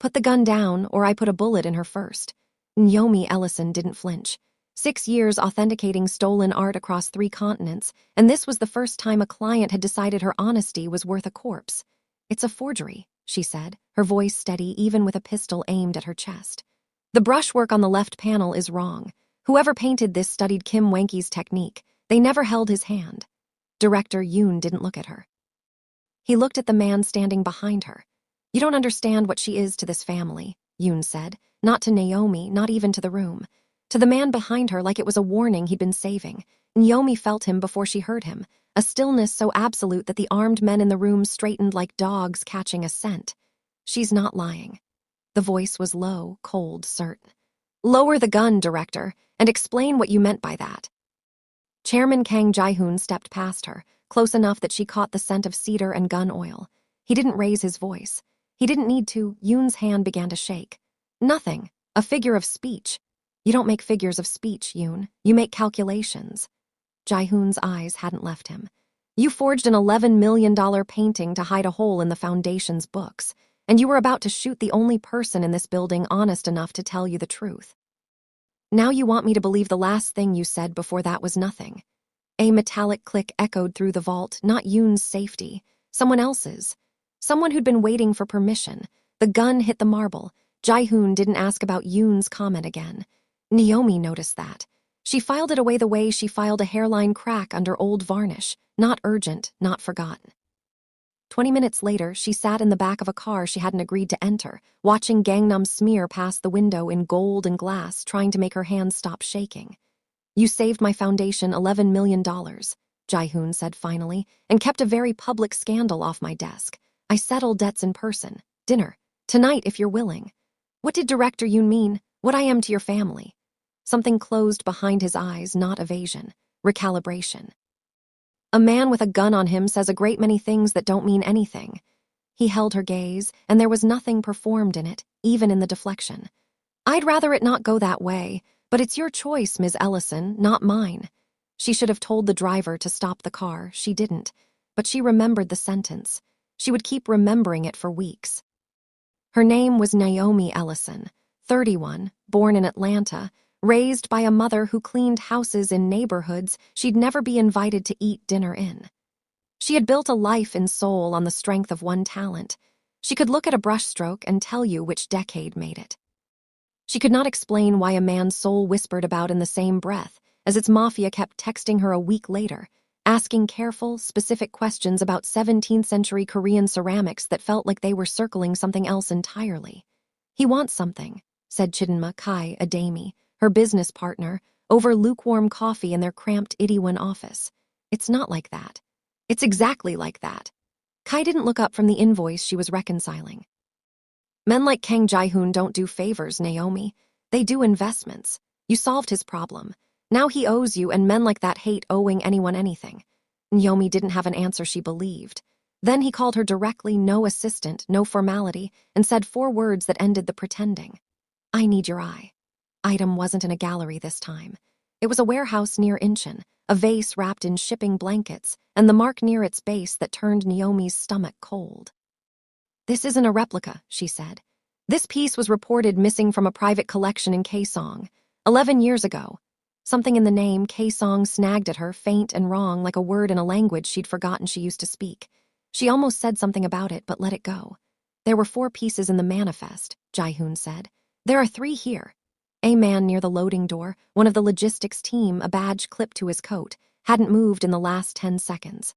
Put the gun down, or I put a bullet in her first. Naomi Ellison didn't flinch. 6 years authenticating stolen art across 3 continents, and this was the first time a client had decided her honesty was worth a corpse. "It's a forgery," she said, her voice steady even with a pistol aimed at her chest. "The brushwork on the left panel is wrong. Whoever painted this studied Kim Wanke's technique. They never held his hand." Director Yoon didn't look at her. He looked at the man standing behind her. "You don't understand what she is to this family," Yoon said, not to Naomi, not even to the room. To the man behind her, like it was a warning he'd been saving. Naomi felt him before she heard him, a stillness so absolute that the armed men in the room straightened like dogs catching a scent. "She's not lying." The voice was low, cold, certain. "Lower the gun, Director, and explain what you meant by that." Chairman Kang Ji-hoon stepped past her, close enough that she caught the scent of cedar and gun oil. He didn't raise his voice. He didn't need to. Yoon's hand began to shake. "Nothing. A figure of speech." "You don't make figures of speech, Yoon. You make calculations." Ji-hoon's eyes hadn't left him. "You forged an $11 million painting to hide a hole in the Foundation's books, and you were about to shoot the only person in this building honest enough to tell you the truth. Now you want me to believe the last thing you said before that was nothing." A metallic click echoed through the vault, not Yoon's safety, someone else's. Someone who'd been waiting for permission. The gun hit the marble. Ji-hoon didn't ask about Yoon's comment again. Naomi noticed that. She filed it away the way she filed a hairline crack under old varnish, not urgent, not forgotten. 20 minutes later, she sat in the back of a car she hadn't agreed to enter, watching Gangnam smear past the window in gold and glass, trying to make her hands stop shaking. "You saved my foundation $11 million, Ji-hoon said finally, "and kept a very public scandal off my desk. I settle debts in person. Dinner. Tonight, if you're willing." "What did Director Yoon mean? What I am to your family?" Something closed behind his eyes, not evasion. Recalibration. "A man with a gun on him says a great many things that don't mean anything." He held her gaze, and there was nothing performed in it, even in the deflection. "I'd rather it not go that way, but it's your choice, Ms. Ellison, not mine." She should have told the driver to stop the car. She didn't. But she remembered the sentence. She would keep remembering it for weeks. Her name was Naomi Ellison, 31, born in Atlanta, raised by a mother who cleaned houses in neighborhoods she'd never be invited to eat dinner in. She had built a life in Seoul on the strength of one talent. She could look at a brushstroke and tell you which decade made it. She could not explain why a man's soul whispered about in the same breath as its mafia kept texting her a week later, asking careful, specific questions about 17th century Korean ceramics that felt like they were circling something else entirely. "He wants something," said Chidinma Kai Adami, her business partner, over lukewarm coffee in their cramped Itaewon office. "It's not like that." "It's exactly like that." Kai didn't look up from the invoice she was reconciling. "Men like Kang Ji-hoon don't do favors, Naomi. They do investments. You solved his problem. Now he owes you, and men like that hate owing anyone anything." Naomi didn't have an answer she believed. Then he called her directly, no assistant, no formality, and said 4 words that ended the pretending. "I need your eye." Item wasn't in a gallery this time. It was a warehouse near Incheon, a vase wrapped in shipping blankets, and the mark near its base that turned Naomi's stomach cold. "This isn't a replica," she said. "This piece was reported missing from a private collection in Kaesong, 11 years ago." Something in the name Kaesong snagged at her, faint and wrong, like a word in a language she'd forgotten she used to speak. She almost said something about it, but let it go. "There were 4 pieces in the manifest," Ji-hoon said. "There are 3 here." A man near the loading door, one of the logistics team, a badge clipped to his coat, hadn't moved in the last 10 seconds.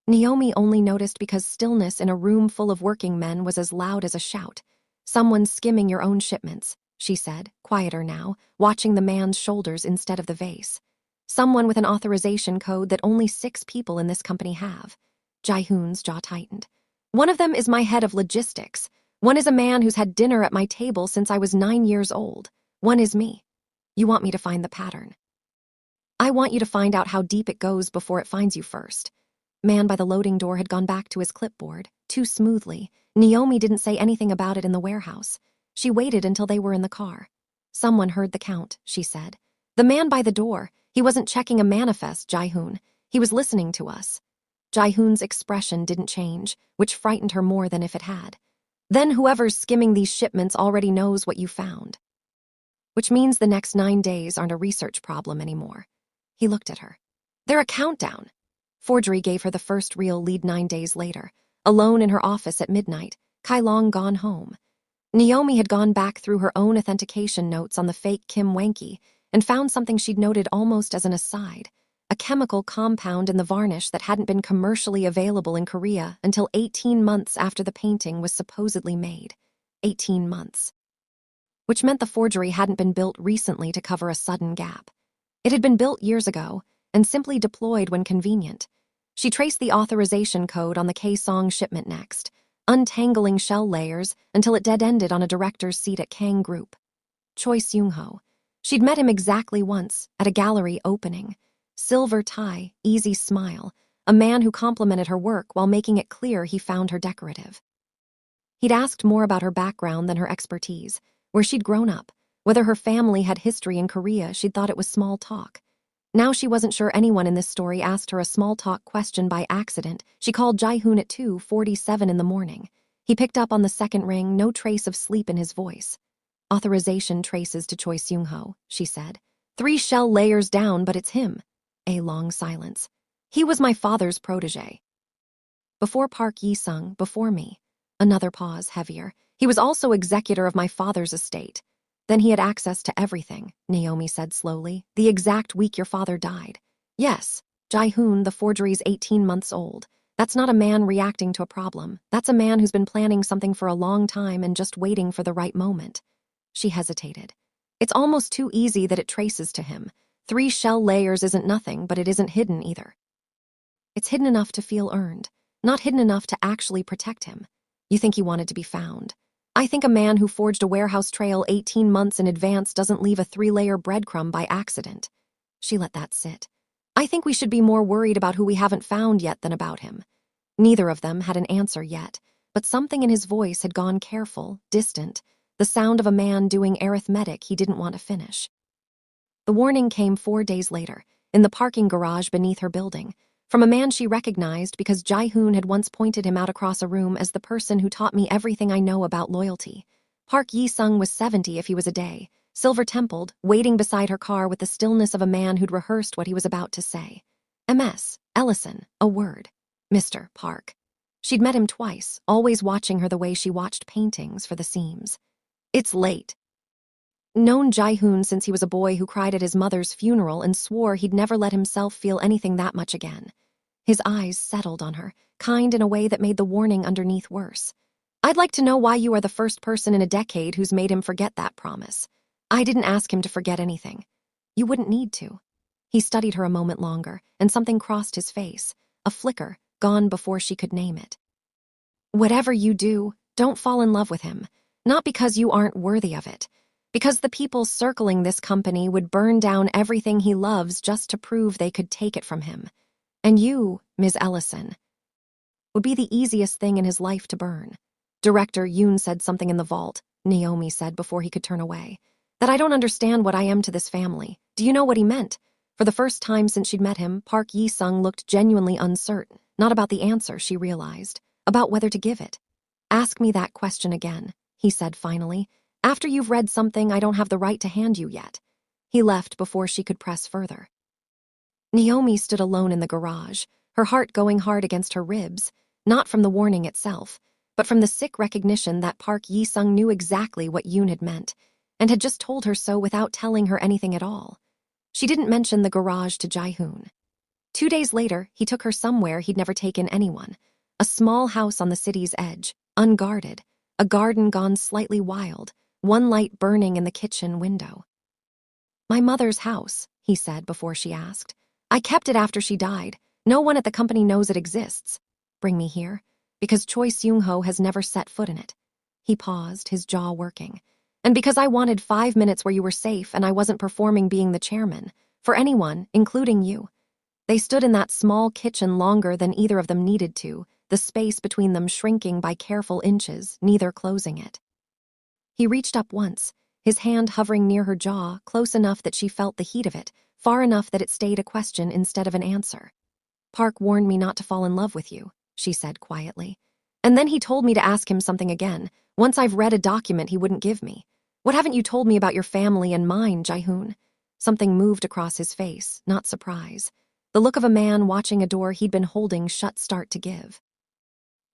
Naomi only noticed because stillness in a room full of working men was as loud as a shout. "Someone's skimming your own shipments," she said, quieter now, watching the man's shoulders instead of the vase. "Someone with an authorization code that only 6 people in this company have." Ji-hoon's jaw tightened. "One of them is my head of logistics. One is a man who's had dinner at my table since I was 9 years old. One is me. You want me to find the pattern. I want you to find out how deep it goes before it finds you first." Man by the loading door had gone back to his clipboard, too smoothly. Naomi didn't say anything about it in the warehouse. She waited until they were in the car. "Someone heard the count," she said. "The man by the door. He wasn't checking a manifest, Ji-hoon. He was listening to us." Ji-hoon's expression didn't change, which frightened her more than if it had. Then whoever's skimming these shipments already knows what you found. Which means the next 9 days aren't a research problem anymore. He looked at her. They're a countdown. Forgery gave her the first real lead 9 days later, alone in her office at midnight, Kai Long gone home. Naomi had gone back through her own authentication notes on the fake Kim Wanky and found something she'd noted almost as an aside, a chemical compound in the varnish that hadn't been commercially available in Korea until 18 months after the painting was supposedly made. 18 months. Which meant the forgery hadn't been built recently to cover a sudden gap. It had been built years ago and simply deployed when convenient. She traced the authorization code on the K-Song shipment next, untangling shell layers until it dead-ended on a director's seat at Kang Group. Choi Seung-ho. She'd met him exactly once, at a gallery opening. Silver tie, easy smile, a man who complimented her work while making it clear he found her decorative. He'd asked more about her background than her expertise, where she'd grown up, whether her family had history in Korea. She'd thought it was small talk. Now she wasn't sure anyone in this story asked her a small talk question by accident. She called Ji-hoon at 2:47 in the morning. He picked up on the second ring, no trace of sleep in his voice. Authorization traces to Choi Seung-ho, she said. 3 shell layers down, but it's him. A long silence. He was my father's protege. Before Park Yi-sung, before me. Another pause, heavier. He was also executor of my father's estate. Then he had access to everything, Naomi said slowly, the exact week your father died. Yes, Ji-hoon, the forgery's 18 months old. That's not a man reacting to a problem. That's a man who's been planning something for a long time and just waiting for the right moment. She hesitated. It's almost too easy that it traces to him. 3 shell layers isn't nothing, but it isn't hidden either. It's hidden enough to feel earned, not hidden enough to actually protect him. You think he wanted to be found. I think a man who forged a warehouse trail 18 months in advance doesn't leave a 3-layer breadcrumb by accident. She let that sit. I think we should be more worried about who we haven't found yet than about him. Neither of them had an answer yet, but something in his voice had gone careful, distant, the sound of a man doing arithmetic he didn't want to finish. The warning came 4 days later, in the parking garage beneath her building, from a man she recognized because Ji-hoon had once pointed him out across a room as the person who taught me everything I know about loyalty. Park Yi-sung was 70 if he was a day, silver-templed, waiting beside her car with the stillness of a man who'd rehearsed what he was about to say. Ms. Ellison, a word. Mr. Park. She'd met him twice, always watching her the way she watched paintings for the seams. It's late. Known Ji-hoon since he was a boy who cried at his mother's funeral and swore he'd never let himself feel anything that much again. His eyes settled on her, kind in a way that made the warning underneath worse. I'd like to know why you are the first person in a decade who's made him forget that promise. I didn't ask him to forget anything. You wouldn't need to. He studied her a moment longer, and something crossed his face, a flicker, gone before she could name it. Whatever you do, don't fall in love with him. Not because you aren't worthy of it. Because the people circling this company would burn down everything he loves just to prove they could take it from him. And you, Ms. Ellison, would be the easiest thing in his life to burn. Director Yoon said something in the vault, Naomi said before he could turn away. That I don't understand what I am to this family. Do you know what he meant? For the first time since she'd met him, Park Yi-sung looked genuinely uncertain, not about the answer, she realized, about whether to give it. Ask me that question again, he said finally. After you've read something I don't have the right to hand you yet. He left before she could press further. Naomi stood alone in the garage, her heart going hard against her ribs, not from the warning itself, but from the sick recognition that Park Yi-sung knew exactly what Yoon had meant, and had just told her so without telling her anything at all. She didn't mention the garage to Ji-hoon. 2 days later, he took her somewhere he'd never taken anyone, a small house on the city's edge, unguarded, a garden gone slightly wild, one light burning in the kitchen window. My mother's house, he said before she asked. I kept it after she died. No one at the company knows it exists. Bring me here, because Choi Seung-ho has never set foot in it. He paused, his jaw working. And because I wanted 5 minutes where you were safe and I wasn't performing being the chairman, for anyone, including you. They stood in that small kitchen longer than either of them needed to, the space between them shrinking by careful inches, neither closing it. He reached up once, his hand hovering near her jaw, close enough that she felt the heat of it, far enough that it stayed a question instead of an answer. Park warned me not to fall in love with you, she said quietly. And then he told me to ask him something again, once I've read a document he wouldn't give me. What haven't you told me about your family and mine, Ji-hoon? Something moved across his face, not surprise. The look of a man watching a door he'd been holding shut start to give.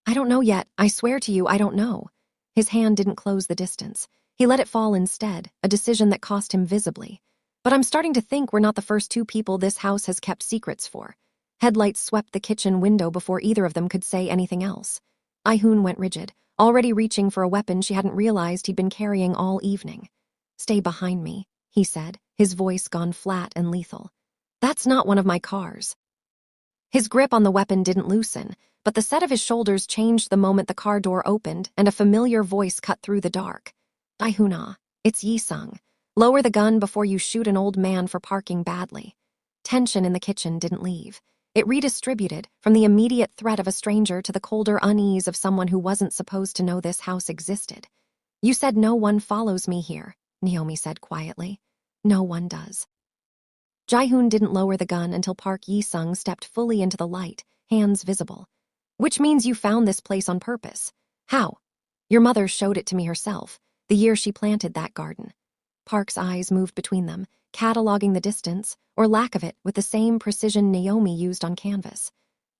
I don't know yet. I swear to you, I don't know. His hand didn't close the distance. He let it fall instead, a decision that cost him visibly. But I'm starting to think we're not the first two people this house has kept secrets for. Headlights swept the kitchen window before either of them could say anything else. Ji-hoon went rigid, already reaching for a weapon she hadn't realized he'd been carrying all evening. Stay behind me, he said, his voice gone flat and lethal. That's not one of my cars. His grip on the weapon didn't loosen, but the set of his shoulders changed the moment the car door opened and a familiar voice cut through the dark. Ji-hoon, it's Yi-sung. Lower the gun before you shoot an old man for parking badly. Tension in the kitchen didn't leave. It redistributed from the immediate threat of a stranger to the colder unease of someone who wasn't supposed to know this house existed. You said no one follows me here, Naomi said quietly. No one does. Ji-hoon didn't lower the gun until Park Yi-sung stepped fully into the light, hands visible. Which means you found this place on purpose. How? Your mother showed it to me herself, the year she planted that garden. Park's eyes moved between them, cataloging the distance, or lack of it, with the same precision Naomi used on canvas.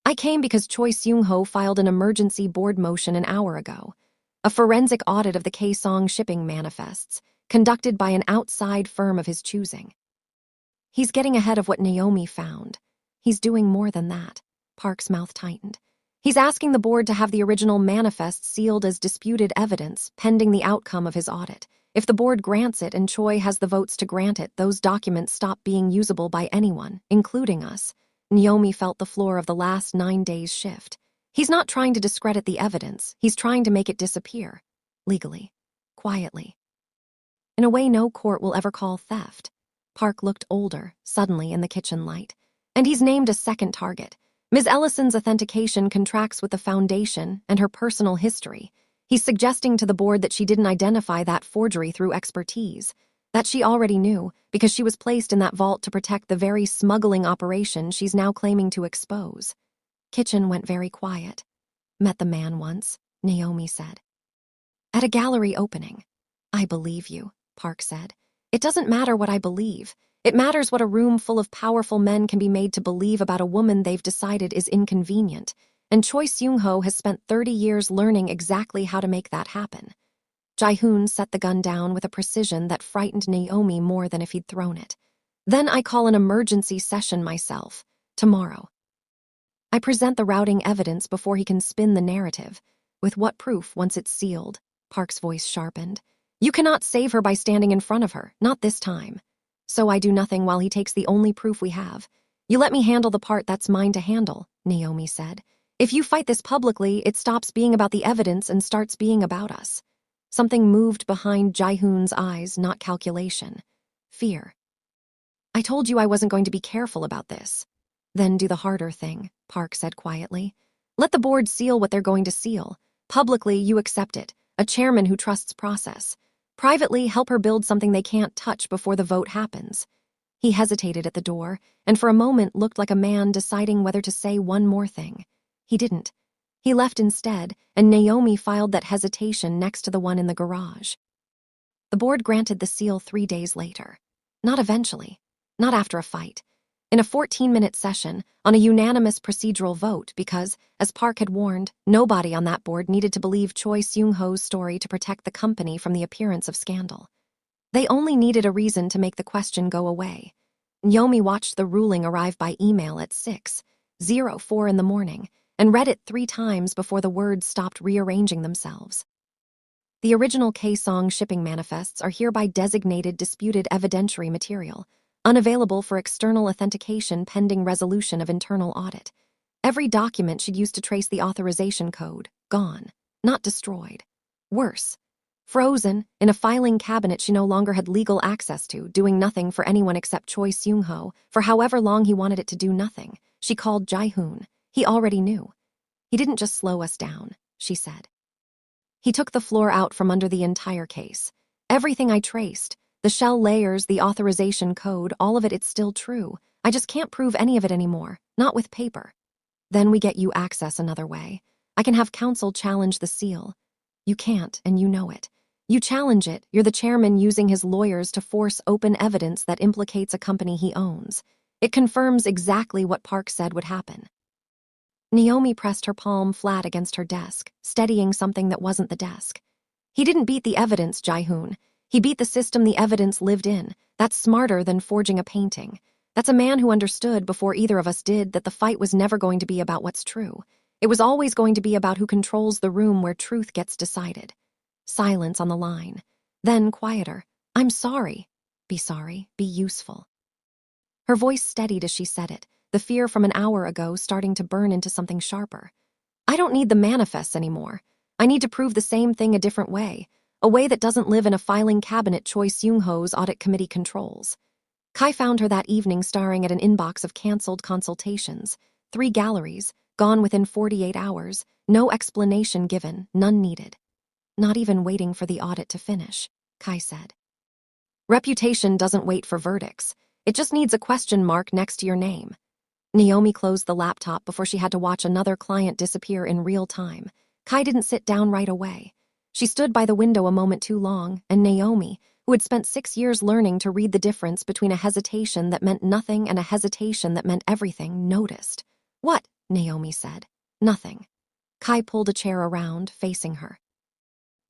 I came because Choi Seung-ho filed an emergency board motion an hour ago. A forensic audit of the Kaesong shipping manifests, conducted by an outside firm of his choosing. He's getting ahead of what Naomi found. He's doing more than that. Park's mouth tightened. He's asking the board to have the original manifest sealed as disputed evidence pending the outcome of his audit. If the board grants it and Choi has the votes to grant it, those documents stop being usable by anyone, including us. Naomi felt the floor of the last 9 days shift. He's not trying to discredit the evidence. He's trying to make it disappear. Legally. Quietly. In a way no court will ever call theft. Park looked older, suddenly, in the kitchen light. And he's named a second target. Ms. Ellison's authentication contracts with the Foundation and her personal history. He's suggesting to the board that she didn't identify that forgery through expertise. That she already knew, because she was placed in that vault to protect the very smuggling operation she's now claiming to expose. Kitchen went very quiet. Met the man once, Naomi said. At a gallery opening. I believe you, Park said. It doesn't matter what I believe. It matters what a room full of powerful men can be made to believe about a woman they've decided is inconvenient. And Choi Seung-ho has spent 30 years learning exactly how to make that happen. Ji-hoon set the gun down with a precision that frightened Naomi more than if he'd thrown it. Then I call an emergency session myself. Tomorrow. I present the routing evidence before he can spin the narrative. With what proof once it's sealed? Park's voice sharpened. You cannot save her by standing in front of her, not this time. So I do nothing while he takes the only proof we have. You let me handle the part that's mine to handle, Naomi said. If you fight this publicly, it stops being about the evidence and starts being about us. Something moved behind Ji-hoon's eyes, not calculation. Fear. I told you I wasn't going to be careful about this. Then do the harder thing, Park said quietly. Let the board seal what they're going to seal. Publicly, you accept it, a chairman who trusts process. Privately, help her build something they can't touch before the vote happens. He hesitated at the door, and for a moment looked like a man deciding whether to say one more thing. He didn't. He left instead, and Naomi filed that hesitation next to the one in the garage. The board granted the seal 3 days later. Not eventually. Not after a fight. In a 14-minute session, on a unanimous procedural vote because, as Park had warned, nobody on that board needed to believe Choi Seung-ho's story to protect the company from the appearance of scandal. They only needed a reason to make the question go away. Naomi watched the ruling arrive by email at 6:04 in the morning and read it 3 times before the words stopped rearranging themselves. The original Kaesong shipping manifests are hereby designated disputed evidentiary material, unavailable for external authentication pending resolution of internal audit. Every document she'd used to trace the authorization code, gone, not destroyed. Worse, frozen in a filing cabinet she no longer had legal access to, doing nothing for anyone except Choi Seung-ho, for however long he wanted it to do nothing. She called Ji-hoon. He already knew. He didn't just slow us down, she said. He took the floor out from under the entire case. Everything I traced, the shell layers, the authorization code, all of it, it's still true. I just can't prove any of it anymore, not with paper. Then we get you access another way. I can have counsel challenge the seal. You can't, and you know it. You challenge it, you're the chairman using his lawyers to force open evidence that implicates a company he owns. It confirms exactly what Park said would happen. Naomi pressed her palm flat against her desk, steadying something that wasn't the desk. He didn't beat the evidence, Ji-hoon. He beat the system the evidence lived in. That's smarter than forging a painting. That's a man who understood before either of us did that the fight was never going to be about what's true. It was always going to be about who controls the room where truth gets decided. Silence on the line. Then quieter. I'm sorry. Be sorry. Be useful. Her voice steadied as she said it, the fear from an hour ago starting to burn into something sharper. I don't need the manifests anymore. I need to prove the same thing a different way, a way that doesn't live in a filing cabinet Choi Seung-ho's audit committee controls. Kai found her that evening staring at an inbox of canceled consultations, 3 galleries, gone within 48 hours, no explanation given, none needed. Not even waiting for the audit to finish, Kai said. Reputation doesn't wait for verdicts. It just needs a question mark next to your name. Naomi closed the laptop before she had to watch another client disappear in real time. Kai didn't sit down right away. She stood by the window a moment too long, and Naomi, who had spent 6 years learning to read the difference between a hesitation that meant nothing and a hesitation that meant everything, noticed. What? Naomi said. Nothing. Kai pulled a chair around, facing her.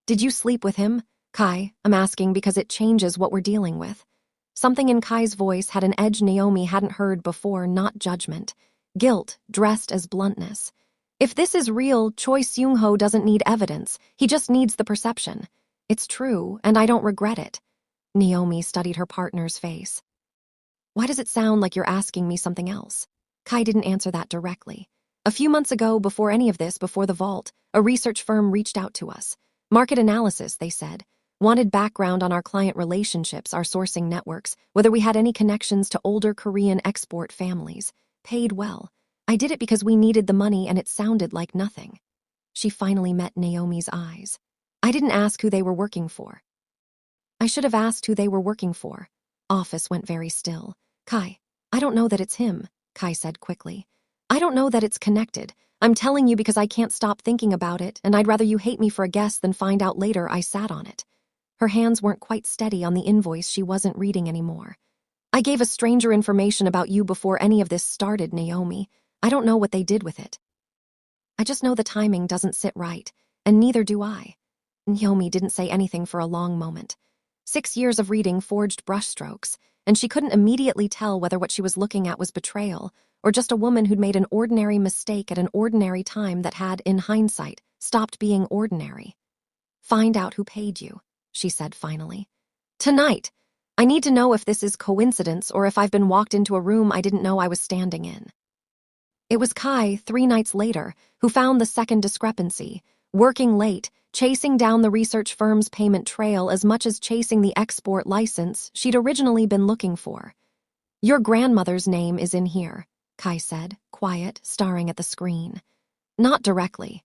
Did you sleep with him? Kai, I'm asking because it changes what we're dealing with. Something in Kai's voice had an edge Naomi hadn't heard before, not judgment. Guilt, dressed as bluntness. If this is real, Choi Seung-ho doesn't need evidence. He just needs the perception. It's true, and I don't regret it. Naomi studied her partner's face. Why does it sound like you're asking me something else? Kai didn't answer that directly. A few months ago, before any of this, before the vault, a research firm reached out to us. Market analysis, they said. Wanted background on our client relationships, our sourcing networks, whether we had any connections to older Korean export families. Paid well. I did it because we needed the money and it sounded like nothing. She finally met Naomi's eyes. I didn't ask who they were working for. I should have asked who they were working for. Office went very still. Kai, I don't know that it's him, Kai said quickly. I don't know that it's connected. I'm telling you because I can't stop thinking about it, and I'd rather you hate me for a guess than find out later I sat on it. Her hands weren't quite steady on the invoice she wasn't reading anymore. I gave a stranger information about you before any of this started, Naomi. I don't know what they did with it. I just know the timing doesn't sit right, and neither do I. Naomi didn't say anything for a long moment. 6 years of reading forged brushstrokes, and she couldn't immediately tell whether what she was looking at was betrayal, or just a woman who'd made an ordinary mistake at an ordinary time that had, in hindsight, stopped being ordinary. Find out who paid you, she said finally. Tonight. I need to know if this is coincidence or if I've been walked into a room I didn't know I was standing in. It was Kai, 3 nights later, who found the second discrepancy, working late, chasing down the research firm's payment trail as much as chasing the export license she'd originally been looking for. Your grandmother's name is in here, Kai said, quiet, staring at the screen. Not directly.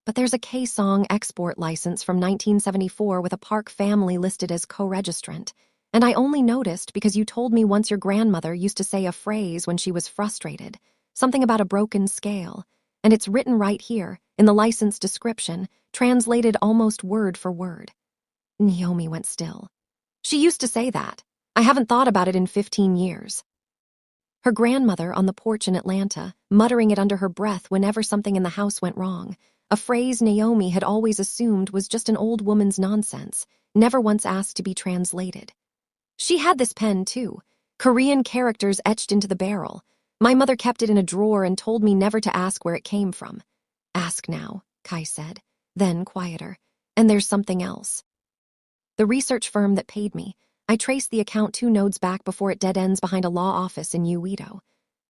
But there's a K-Song export license from 1974 with a Park family listed as co-registrant, and I only noticed because you told me once your grandmother used to say a phrase when she was frustrated, something about a broken scale, and it's written right here, in the license description, translated almost word for word. Naomi went still. She used to say that. I haven't thought about it in 15 years. Her grandmother on the porch in Atlanta, muttering it under her breath whenever something in the house went wrong, a phrase Naomi had always assumed was just an old woman's nonsense, never once asked to be translated. She had this pen, too, Korean characters etched into the barrel. My mother kept it in a drawer and told me never to ask where it came from. Ask now, Kai said, then quieter. And there's something else. The research firm that paid me, I traced the account 2 nodes back before it dead ends behind a law office in Uedo.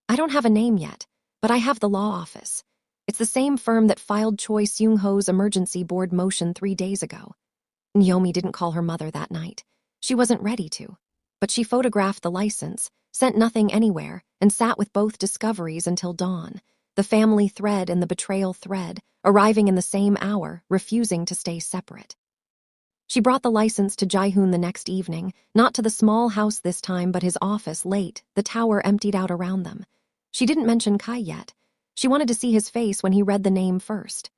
I don't have a name yet, but I have the law office. It's the same firm that filed Choi Seung-ho's emergency board motion 3 days ago. Naomi didn't call her mother that night. She wasn't ready to. But she photographed the license, sent nothing anywhere, and sat with both discoveries until dawn, the family thread and the betrayal thread, arriving in the same hour, refusing to stay separate. She brought the license to Ji-hoon the next evening, not to the small house this time but his office late, the tower emptied out around them. She didn't mention Kai yet. She wanted to see his face when he read the name first.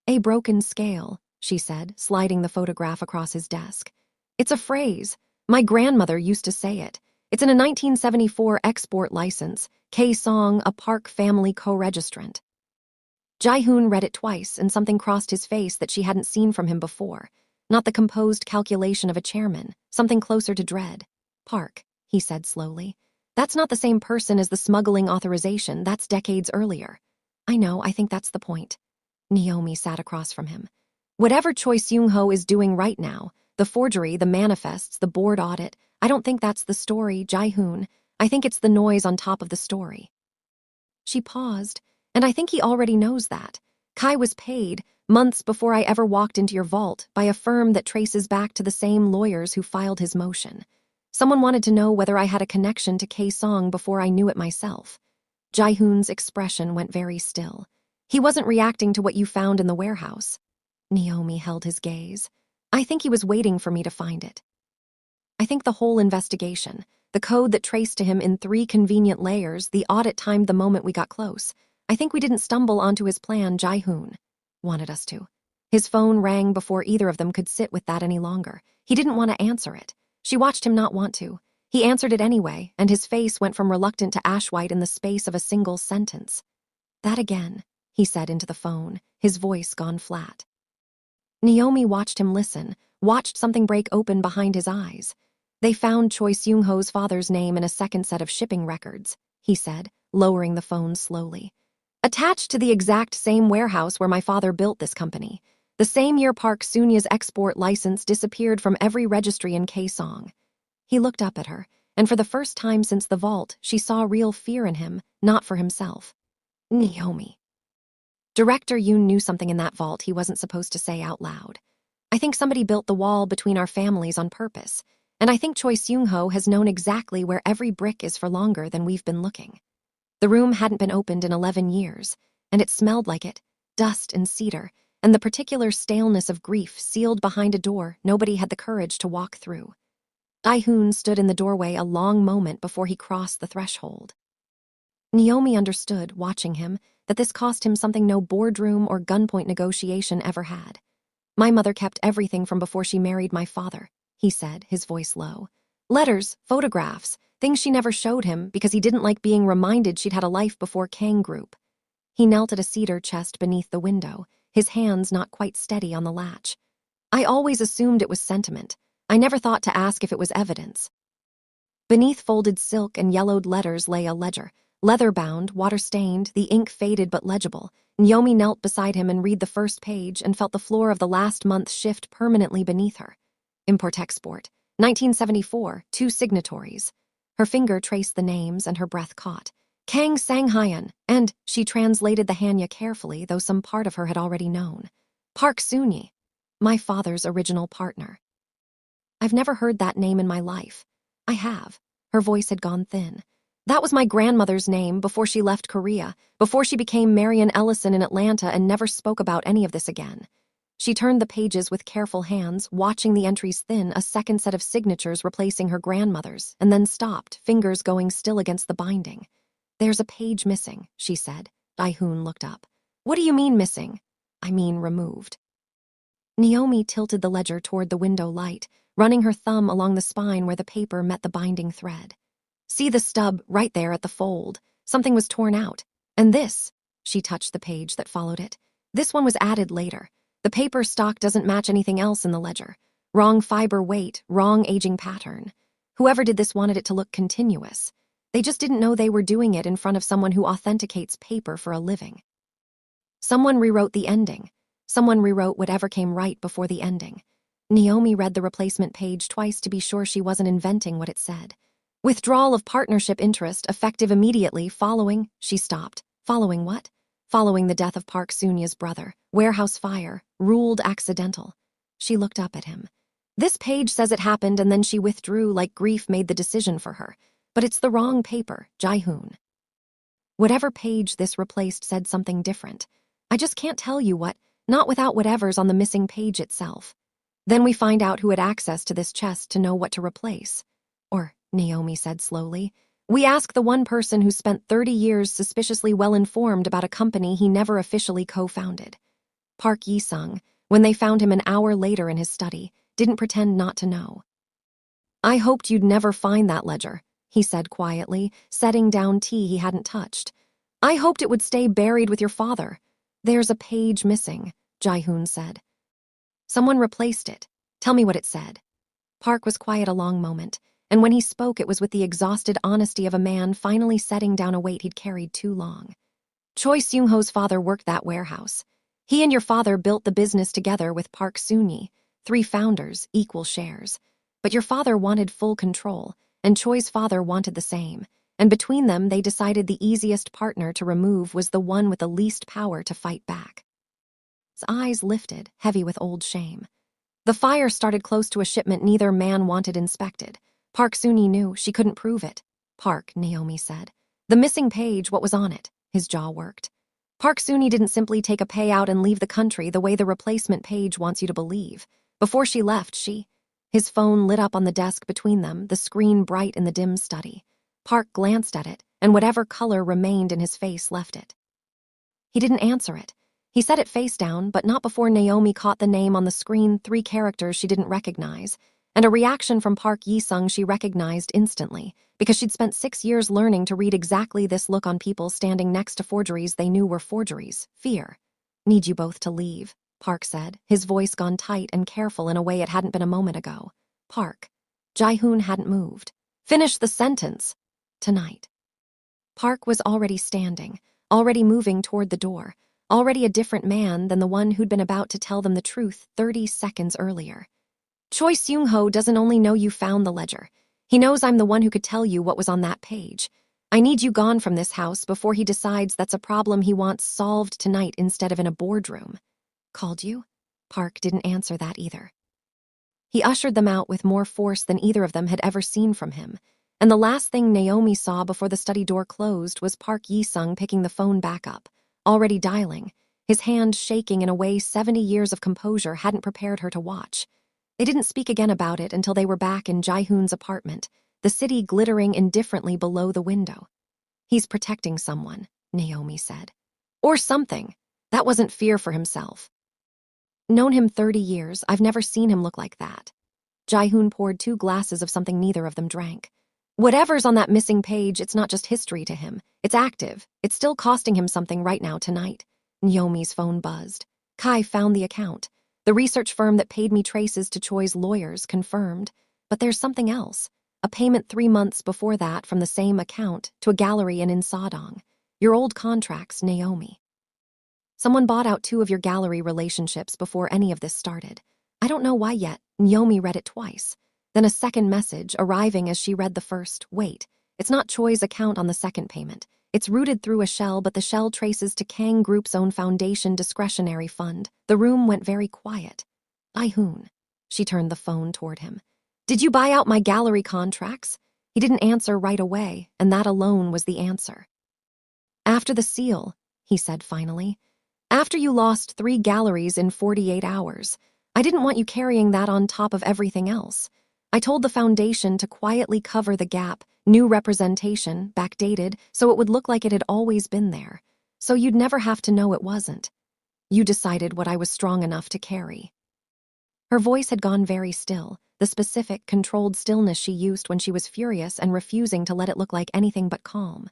A broken scale, she said, sliding the photograph across his desk. It's a phrase. My grandmother used to say it. It's in a 1974 export license, K-Song, a Park family co-registrant. Ji-hoon read it twice, and something crossed his face that she hadn't seen from him before. Not the composed calculation of a chairman, something closer to dread. Park, he said slowly. That's not the same person as the smuggling authorization, that's decades earlier. I know, I think that's the point. Naomi sat across from him. Whatever Choi Seung-ho is doing right now, the forgery, the manifests, the board audit, I don't think that's the story, Ji-hoon. I think it's the noise on top of the story. She paused, and I think he already knows that. Kai was paid, months before I ever walked into your vault, by a firm that traces back to the same lawyers who filed his motion. Someone wanted to know whether I had a connection to K-Song before I knew it myself. Ji-hoon's expression went very still. He wasn't reacting to what you found in the warehouse. Naomi held his gaze. I think he was waiting for me to find it. I think the whole investigation, the code that traced to him in 3 convenient layers, the audit timed the moment we got close. I think we didn't stumble onto his plan, Ji-hoon wanted us to. His phone rang before either of them could sit with that any longer. He didn't want to answer it. She watched him not want to. He answered it anyway, and his face went from reluctant to ash-white in the space of a single sentence. That again, he said into the phone, his voice gone flat. Naomi watched him listen, watched something break open behind his eyes. They found Choi Seung-ho's father's name in a second set of shipping records, he said, lowering the phone slowly. Attached to the exact same warehouse where my father built this company. The same year Park Soon-ye's export license disappeared from every registry in K-Song. He looked up at her, and for the first time since the vault, she saw real fear in him, not for himself. Naomi. Director Yoon knew something in that vault he wasn't supposed to say out loud. I think somebody built the wall between our families on purpose, and I think Choi Seung-ho has known exactly where every brick is for longer than we've been looking. The room hadn't been opened in 11 years, and it smelled like it, dust and cedar, and the particular staleness of grief sealed behind a door nobody had the courage to walk through. Ji-hoon stood in the doorway a long moment before he crossed the threshold. Naomi understood, watching him, that this cost him something no boardroom or gunpoint negotiation ever had. My mother kept everything from before she married my father, he said, his voice low. Letters, photographs, things she never showed him because he didn't like being reminded she'd had a life before Kang Group. He knelt at a cedar chest beneath the window, his hands not quite steady on the latch. I always assumed it was sentiment. I never thought to ask if it was evidence. Beneath folded silk and yellowed letters lay a ledger. Leather-bound, water-stained, the ink faded but legible. Naomi knelt beside him and read the first page and felt the floor of the last month shift permanently beneath her. Import-export. 1974, 2 signatories. Her finger traced the names and her breath caught. Kang Sang-hyun, and she translated the Hanya carefully, though some part of her had already known. Park Soon-ye, my father's original partner. I've never heard that name in my life. I have. Her voice had gone thin. That was my grandmother's name before she left Korea, before she became Naomi Ellison in Atlanta and never spoke about any of this again. She turned the pages with careful hands, watching the entries thin, a second set of signatures replacing her grandmother's, and then stopped, fingers going still against the binding. There's a page missing, she said. Ji-hoon looked up. What do you mean missing? I mean removed. Naomi tilted the ledger toward the window light, running her thumb along the spine where the paper met the binding thread. See the stub right there at the fold. Something was torn out. And this, she touched the page that followed it. This one was added later. The paper stock doesn't match anything else in the ledger. Wrong fiber weight, wrong aging pattern. Whoever did this wanted it to look continuous. They just didn't know they were doing it in front of someone who authenticates paper for a living. Someone rewrote the ending. Someone rewrote whatever came right before the ending. Naomi read the replacement page twice to be sure she wasn't inventing what it said. Withdrawal of partnership interest effective immediately following, she stopped. Following what? Following the death of Park Soon-ye's brother. Warehouse fire. Ruled accidental. She looked up at him. This page says it happened and then she withdrew like grief made the decision for her. But it's the wrong paper, Ji-hoon. Whatever page this replaced said something different. I just can't tell you what, not without whatever's on the missing page itself. Then we find out who had access to this chest to know what to replace. Or, Naomi said slowly, We ask the one person who spent 30 years suspiciously well-informed about a company he never officially co-founded. Park Yi-sung, when they found him an hour later in his study, didn't pretend not to know. "I hoped you'd never find that ledger," he said quietly, setting down tea he hadn't touched. "I hoped it would stay buried with your father." "There's a page missing," Ji-hoon said. "Someone replaced it. Tell me what it said." Park was quiet a long moment, and when he spoke it was with the exhausted honesty of a man finally setting down a weight he'd carried too long. "Choi Seung-ho's father worked that warehouse. He and your father built the business together with Park Soon-yi, 3 founders, equal shares. But your father wanted full control, and Choi's father wanted the same, and between them they decided the easiest partner to remove was the one with the least power to fight back." His eyes lifted, heavy with old shame. "The fire started close to a shipment neither man wanted inspected. Park Soon-yi knew she couldn't prove it." "Park," Naomi said. "The missing page, what was on it?" His jaw worked. "Park Soon-yi didn't simply take a payout and leave the country the way the replacement page wants you to believe. Before she left, she—" His phone lit up on the desk between them, the screen bright in the dim study. Park glanced at it, and whatever color remained in his face left it. He didn't answer it. He set it face down, but not before Naomi caught the name on the screen, 3 characters she didn't recognize, and a reaction from Park Yi-sung she recognized instantly, because she'd spent 6 years learning to read exactly this look on people standing next to forgeries they knew were forgeries: fear. "Need you both to leave," Park said, his voice gone tight and careful in a way it hadn't been a moment ago. "Park." Ji-hoon hadn't moved. "Finish the sentence." "Tonight." Park was already standing, already moving toward the door, already a different man than the one who'd been about to tell them the truth 30 seconds earlier. "Choi Seung-ho doesn't only know you found the ledger. He knows I'm the one who could tell you what was on that page. I need you gone from this house before he decides that's a problem he wants solved tonight instead of in a boardroom." "Called you?" Park didn't answer that either. He ushered them out with more force than either of them had ever seen from him, and the last thing Naomi saw before the study door closed was Park Yi-sung picking the phone back up, already dialing, his hand shaking in a way 70 years of composure hadn't prepared her to watch. They didn't speak again about it until they were back in Ji-hoon's apartment, the city glittering indifferently below the window. "He's protecting someone," Naomi said. "Or something. That wasn't fear for himself." "Known him 30 years, I've never seen him look like that." Ji-hoon poured 2 glasses of something neither of them drank. "Whatever's on that missing page, it's not just history to him. It's active. It's still costing him something right now tonight." Naomi's phone buzzed. "Kai found the account. The research firm that paid me traces to Choi's lawyers confirmed. But there's something else. A payment 3 months before that from the same account to a gallery in Insadong. Your old contracts, Naomi. Someone bought out 2 of your gallery relationships before any of this started. I don't know why yet." Naomi read it twice. Then a second message, arriving as she read the first. "Wait, it's not Choi's account on the second payment. It's routed through a shell, but the shell traces to Kang Group's own foundation discretionary fund." The room went very quiet. "Ji-hoon." She turned the phone toward him. "Did you buy out my gallery contracts?" He didn't answer right away, and that alone was the answer. "After the seal," he said finally. "After you lost 3 galleries in 48 hours. I didn't want you carrying that on top of everything else. I told the foundation to quietly cover the gap, new representation, backdated, so it would look like it had always been there. So you'd never have to know it wasn't. You decided what I was strong enough to carry." Her voice had gone very still, the specific, controlled stillness she used when she was furious and refusing to let it look like anything but calm.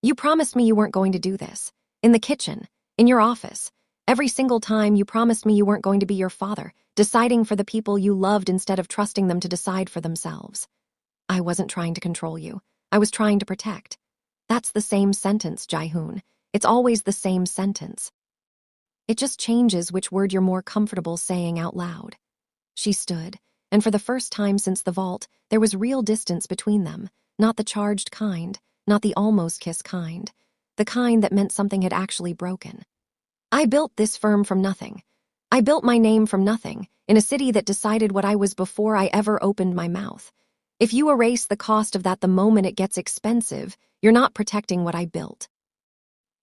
"You promised me you weren't going to do this. In the kitchen, in your office. Every single time you promised me you weren't going to be your father, deciding for the people you loved instead of trusting them to decide for themselves." "I wasn't trying to control you. I was trying to protect." "That's the same sentence, Ji-hoon. It's always the same sentence. It just changes which word you're more comfortable saying out loud." She stood, and for the first time since the vault, there was real distance between them, not the charged kind, not the almost kiss kind, the kind that meant something had actually broken. "I built this firm from nothing. I built my name from nothing, in a city that decided what I was before I ever opened my mouth. If you erase the cost of that the moment it gets expensive, you're not protecting what I built.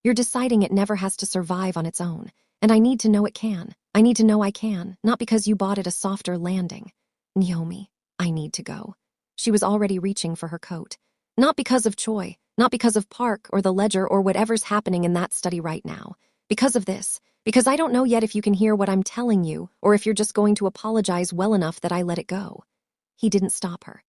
You're deciding it never has to survive on its own, and I need to know it can. I need to know I can, not because you bought it a softer landing." "Naomi, I need to go." She was already reaching for her coat. Not because of Choi, not because of Park or the ledger or whatever's happening in that study right now. Because of this. Because I don't know yet if you can hear what I'm telling you or if you're just going to apologize well enough that I let it go. He didn't stop her.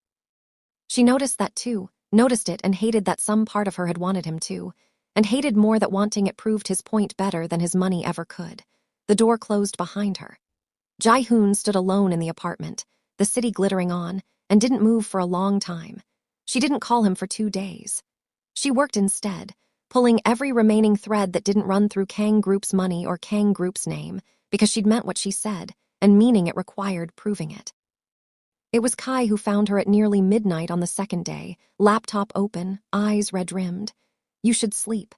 She noticed that too, noticed it and hated that some part of her had wanted him to, and hated more that wanting it proved his point better than his money ever could. The door closed behind her. Ji-hoon stood alone in the apartment, the city glittering on, and didn't move for a long time. She didn't call him for 2 days. She worked instead, pulling every remaining thread that didn't run through Kang Group's money or Kang Group's name, because she'd meant what she said, and meaning it required proving it. It was Kai who found her at nearly midnight on the second day, laptop open, eyes red-rimmed. You should sleep.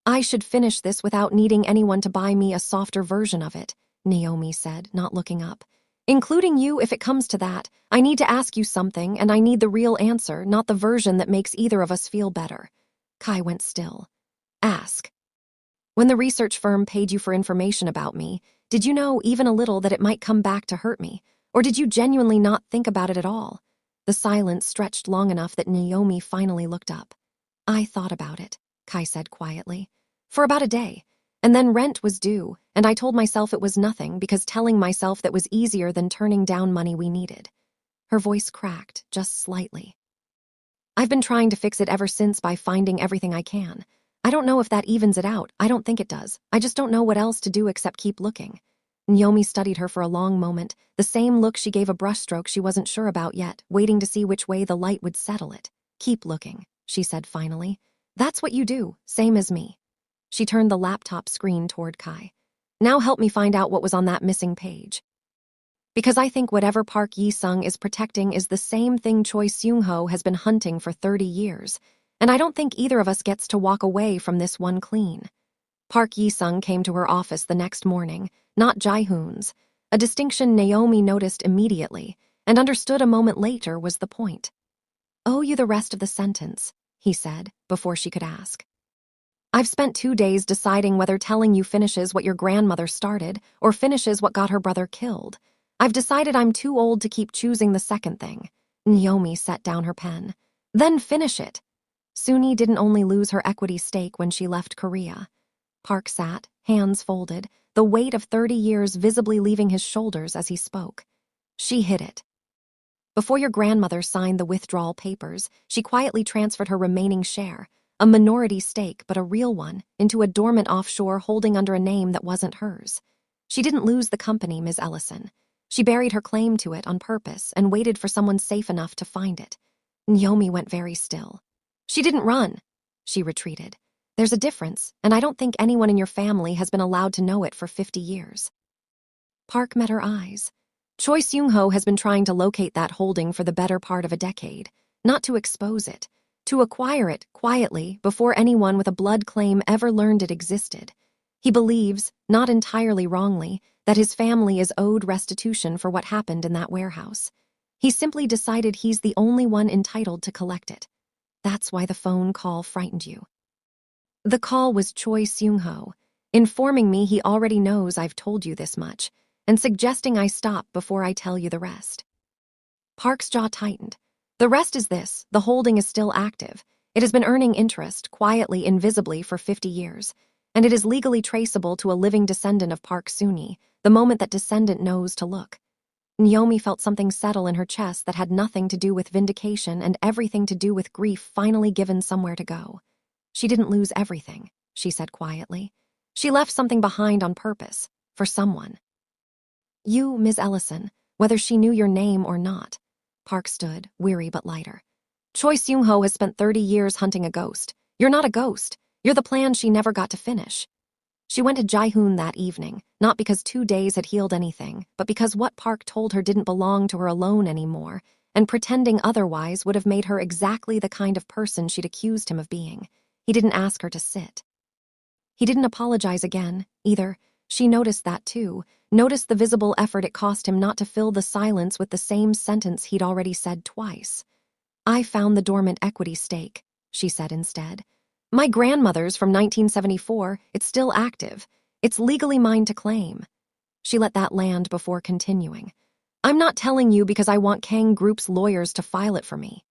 I should finish this without needing anyone to buy me a softer version of it, Naomi said, not looking up. Including you, if it comes to that. I need to ask you something, and I need the real answer, not the version that makes either of us feel better. Kai went still. Ask. When the research firm paid you for information about me, did you know even a little that it might come back to hurt me? Or did you genuinely not think about it at all? The silence stretched long enough that Naomi finally looked up. I thought about it, Kai said quietly. For about a day. And then rent was due, and I told myself it was nothing because telling myself that was easier than turning down money we needed. Her voice cracked, just slightly. I've been trying to fix it ever since by finding everything I can. I don't know if that evens it out. I don't think it does. I just don't know what else to do except keep looking. Naomi studied her for a long moment, the same look she gave a brushstroke she wasn't sure about yet, waiting to see which way the light would settle it. Keep looking, she said finally. That's what you do, same as me. She turned the laptop screen toward Kai. Now help me find out what was on that missing page. Because I think whatever Park Yi-sung is protecting is the same thing Choi Seung-ho has been hunting for 30 years, and I don't think either of us gets to walk away from this one clean. Park Yi-sung came to her office the next morning, not Ji-hoon's, a distinction Naomi noticed immediately, and understood a moment later was the point. Owe you the rest of the sentence, he said, before she could ask. I've spent 2 days deciding whether telling you finishes what your grandmother started or finishes what got her brother killed. I've decided I'm too old to keep choosing the second thing. Naomi set down her pen. Then finish it. Suni didn't only lose her equity stake when she left Korea. Park sat, hands folded, the weight of 30 years visibly leaving his shoulders as he spoke. She hit it. Before your grandmother signed the withdrawal papers, she quietly transferred her remaining share, a minority stake but a real one, into a dormant offshore holding under a name that wasn't hers. She didn't lose the company, Ms. Ellison. She buried her claim to it on purpose and waited for someone safe enough to find it. Naomi went very still. She didn't run. She retreated. There's a difference, and I don't think anyone in your family has been allowed to know it for 50 years. Park met her eyes. Choi Seung-ho has been trying to locate that holding for the better part of a decade, not to expose it, to acquire it quietly before anyone with a blood claim ever learned it existed. He believes, not entirely wrongly, that his family is owed restitution for what happened in that warehouse. He simply decided he's the only one entitled to collect it. That's why the phone call frightened you. The call was Choi Seung-ho, informing me he already knows I've told you this much, and suggesting I stop before I tell you the rest. Park's jaw tightened. The rest is this: the holding is still active. It has been earning interest, quietly, invisibly, for 50 years, and it is legally traceable to a living descendant of Park Suni, the moment that descendant knows to look. Naomi felt something settle in her chest that had nothing to do with vindication and everything to do with grief finally given somewhere to go. She didn't lose everything, she said quietly. She left something behind on purpose, for someone. You, Ms. Ellison, whether she knew your name or not. Park stood, weary but lighter. Choi Seung-ho has spent 30 years hunting a ghost. You're not a ghost. You're the plan she never got to finish. She went to Ji-hoon that evening, not because 2 days had healed anything, but because what Park told her didn't belong to her alone anymore, and pretending otherwise would have made her exactly the kind of person she'd accused him of being. He didn't ask her to sit. He didn't apologize again, either. She noticed that too, noticed the visible effort it cost him not to fill the silence with the same sentence he'd already said twice. I found the dormant equity stake, she said instead. My grandmother's from 1974, it's still active. It's legally mine to claim. She let that land before continuing. I'm not telling you because I want Kang Group's lawyers to file it for me.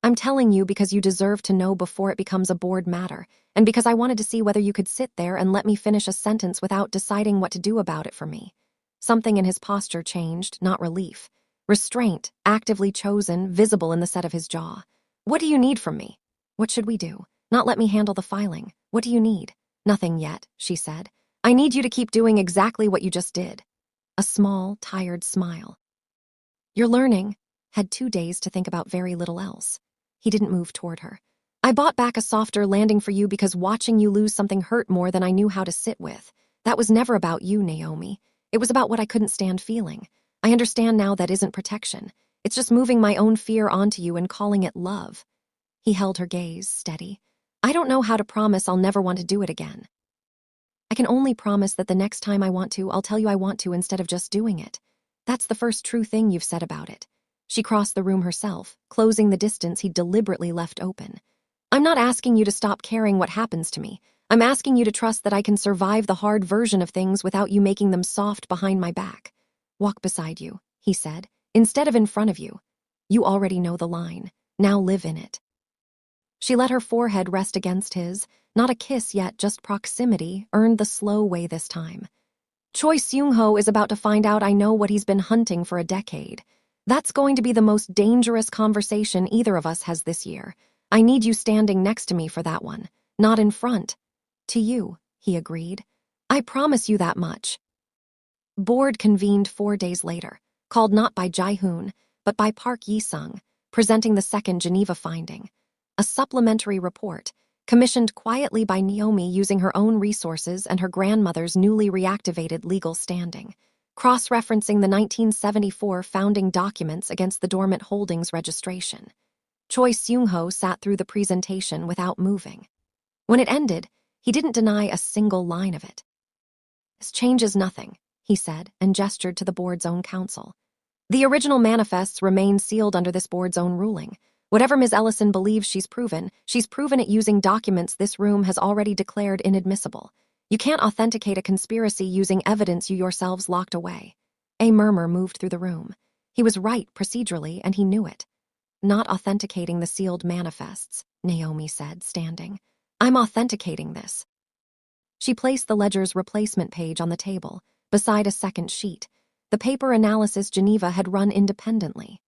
I'm telling you because you deserve to know before it becomes a board matter, and because I wanted to see whether you could sit there and let me finish a sentence without deciding what to do about it for me. Something in his posture changed, not relief. Restraint, actively chosen, visible in the set of his jaw. What do you need from me? What should we do? Not let me handle the filing. What do you need? Nothing yet, she said. I need you to keep doing exactly what you just did. A small, tired smile. You're learning. Had 2 days to think about very little else. He didn't move toward her. I bought back a softer landing for you because watching you lose something hurt more than I knew how to sit with. That was never about you, Naomi. It was about what I couldn't stand feeling. I understand now that isn't protection. It's just moving my own fear onto you and calling it love. He held her gaze, steady. I don't know how to promise I'll never want to do it again. I can only promise that the next time I want to, I'll tell you I want to instead of just doing it. That's the first true thing you've said about it. She crossed the room herself, closing the distance he deliberately left open. I'm not asking you to stop caring what happens to me. I'm asking you to trust that I can survive the hard version of things without you making them soft behind my back. Walk beside you, he said, instead of in front of you. You already know the line. Now live in it. She let her forehead rest against his. Not a kiss yet, just proximity, earned the slow way this time. Choi Seung-ho is about to find out I know what he's been hunting for a decade. That's going to be the most dangerous conversation either of us has this year. I need you standing next to me for that one, not in front. To you, he agreed. I promise you that much. Board convened 4 days later, called not by Ji-hoon, but by Park Yi-sung, presenting the second Geneva finding. A supplementary report, commissioned quietly by Naomi using her own resources and her grandmother's newly reactivated legal standing, cross-referencing the 1974 founding documents against the dormant holdings registration. Choi Seung-ho sat through the presentation without moving. When it ended, he didn't deny a single line of it. This changes nothing, he said, and gestured to the board's own counsel. The original manifests remain sealed under this board's own ruling. Whatever Ms. Ellison believes she's proven it using documents this room has already declared inadmissible. You can't authenticate a conspiracy using evidence you yourselves locked away. A murmur moved through the room. He was right procedurally, and he knew it. Not authenticating the sealed manifests, Naomi said, standing. I'm authenticating this. She placed the ledger's replacement page on the table, beside a second sheet. The paper analysis Geneva had run independently.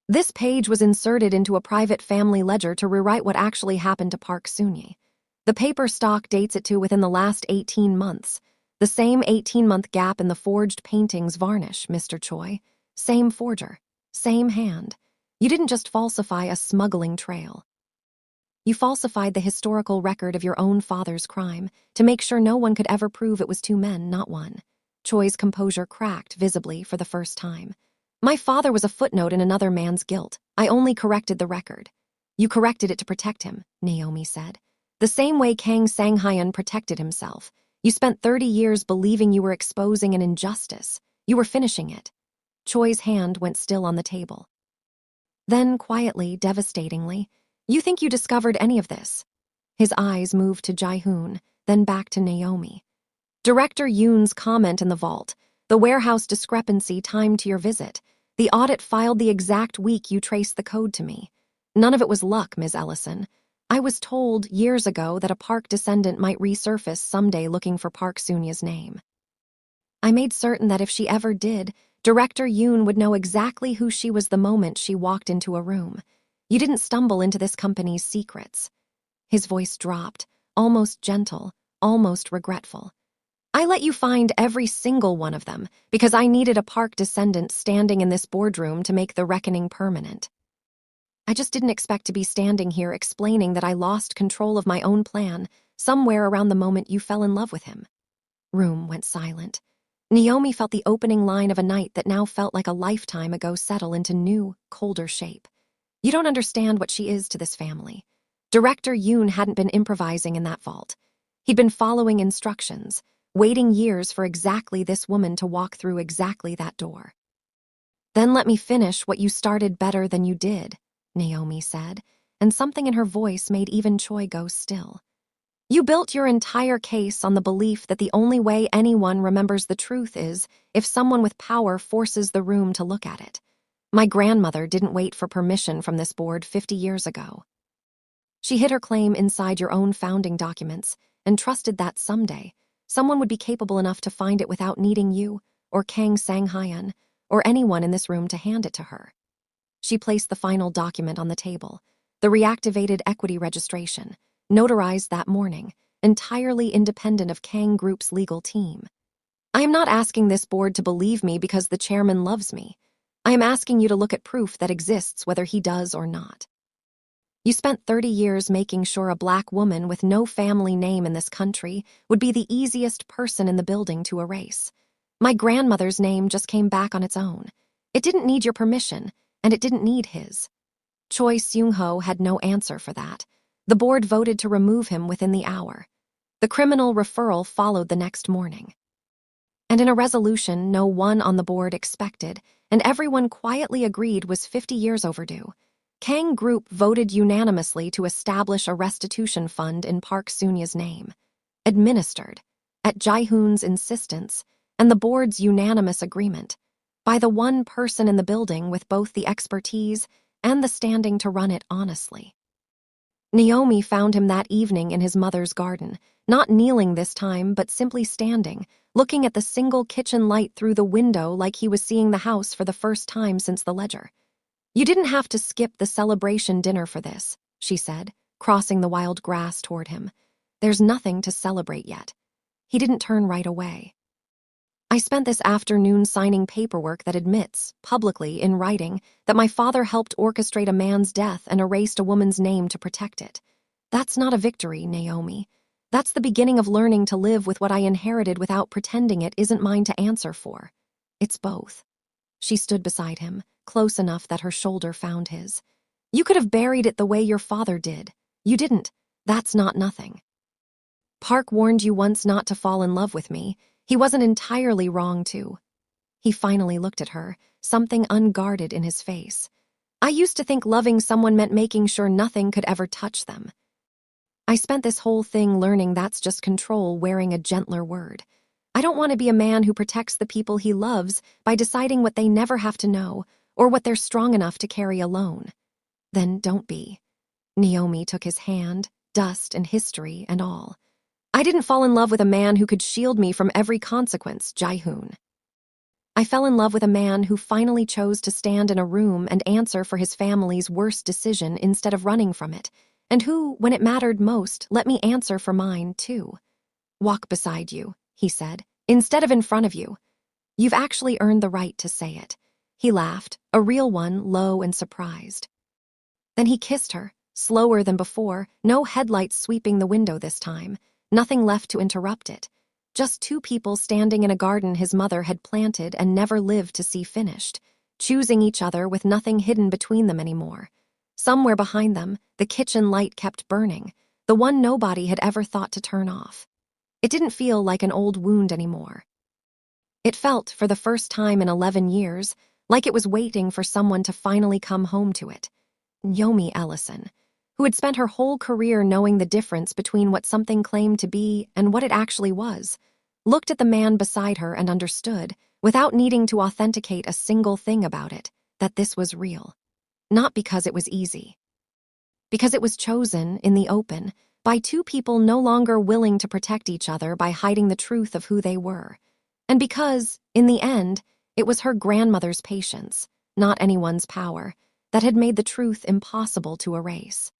This page was inserted into a private family ledger to rewrite what actually happened to Park Soon-hye. The paper stock dates it to within the last 18 months. The same 18-month gap in the forged painting's varnish, Mr. Choi. Same forger. Same hand. You didn't just falsify a smuggling trail. You falsified the historical record of your own father's crime to make sure no one could ever prove it was 2 men, not 1. Choi's composure cracked visibly for the first time. My father was a footnote in another man's guilt. I only corrected the record. You corrected it to protect him, Naomi said. The same way Kang Sang-hyun protected himself. You spent 30 years believing you were exposing an injustice. You were finishing it. Choi's hand went still on the table. Then, quietly, devastatingly, you think you discovered any of this? His eyes moved to Ji-hoon, then back to Naomi. Director Yoon's comment in the vault, the warehouse discrepancy timed to your visit. The audit filed the exact week you traced the code to me. None of it was luck, Ms. Ellison. I was told years ago that a Park descendant might resurface someday looking for Park Soon-hye's name. I made certain that if she ever did, Director Yoon would know exactly who she was the moment she walked into a room. You didn't stumble into this company's secrets. His voice dropped, almost gentle, almost regretful. I let you find every single one of them because I needed a Park descendant standing in this boardroom to make the reckoning permanent. I just didn't expect to be standing here explaining that I lost control of my own plan somewhere around the moment you fell in love with him. Room went silent. Naomi felt the opening line of a night that now felt like a lifetime ago settle into new, colder shape. You don't understand what she is to this family. Director Yoon hadn't been improvising in that vault. He'd been following instructions, waiting years for exactly this woman to walk through exactly that door. Then let me finish what you started better than you did, Naomi said, and something in her voice made even Choi go still. You built your entire case on the belief that the only way anyone remembers the truth is if someone with power forces the room to look at it. My grandmother didn't wait for permission from this board 50 years ago. She hid her claim inside your own founding documents and trusted that someday someone would be capable enough to find it without needing you or Kang Sang-hyun or anyone in this room to hand it to her. She placed the final document on the table, the reactivated equity registration, notarized that morning, entirely independent of Kang Group's legal team. I am not asking this board to believe me because the chairman loves me. I am asking you to look at proof that exists whether he does or not. You spent 30 years making sure a black woman with no family name in this country would be the easiest person in the building to erase. My grandmother's name just came back on its own. It didn't need your permission, and it didn't need his. Choi Seung-ho had no answer for that. The board voted to remove him within the hour. The criminal referral followed the next morning. And in a resolution no one on the board expected, and everyone quietly agreed was 50 years overdue, Kang Group voted unanimously to establish a restitution fund in Park Soon-ye's name, administered, at Ji-hoon's insistence and the board's unanimous agreement, by the one person in the building with both the expertise and the standing to run it honestly. Naomi found him that evening in his mother's garden, not kneeling this time but simply standing, looking at the single kitchen light through the window like he was seeing the house for the first time since the ledger. "You didn't have to skip the celebration dinner for this," she said, crossing the wild grass toward him. "There's nothing to celebrate yet." He didn't turn right away. "I spent this afternoon signing paperwork that admits, publicly, in writing, that my father helped orchestrate a man's death and erased a woman's name to protect it. That's not a victory, Naomi. That's the beginning of learning to live with what I inherited without pretending it isn't mine to answer for. It's both." She stood beside him, close enough that her shoulder found his. "You could have buried it the way your father did. You didn't. That's not nothing. Park warned you once not to fall in love with me. He wasn't entirely wrong, too." He finally looked at her, something unguarded in his face. "I used to think loving someone meant making sure nothing could ever touch them. I spent this whole thing learning that's just control wearing a gentler word. I don't want to be a man who protects the people he loves by deciding what they never have to know or what they're strong enough to carry alone." "Then don't be." Naomi took his hand, dust and history and all. "I didn't fall in love with a man who could shield me from every consequence, Ji-hoon. I fell in love with a man who finally chose to stand in a room and answer for his family's worst decision instead of running from it, and who, when it mattered most, let me answer for mine, too. Walk beside you," he said, "instead of in front of you. You've actually earned the right to say it." He laughed, a real one, low and surprised. Then he kissed her, slower than before, no headlights sweeping the window this time, nothing left to interrupt it. Just two people standing in a garden his mother had planted and never lived to see finished, choosing each other with nothing hidden between them anymore. Somewhere behind them, the kitchen light kept burning, the one nobody had ever thought to turn off. It didn't feel like an old wound anymore. It felt, for the first time in 11 years, like it was waiting for someone to finally come home to it. Naomi Ellison, who had spent her whole career knowing the difference between what something claimed to be and what it actually was, looked at the man beside her and understood, without needing to authenticate a single thing about it, that this was real. Not because it was easy. Because it was chosen, in the open, by two people no longer willing to protect each other by hiding the truth of who they were. And because, in the end, it was her grandmother's patience, not anyone's power, that had made the truth impossible to erase.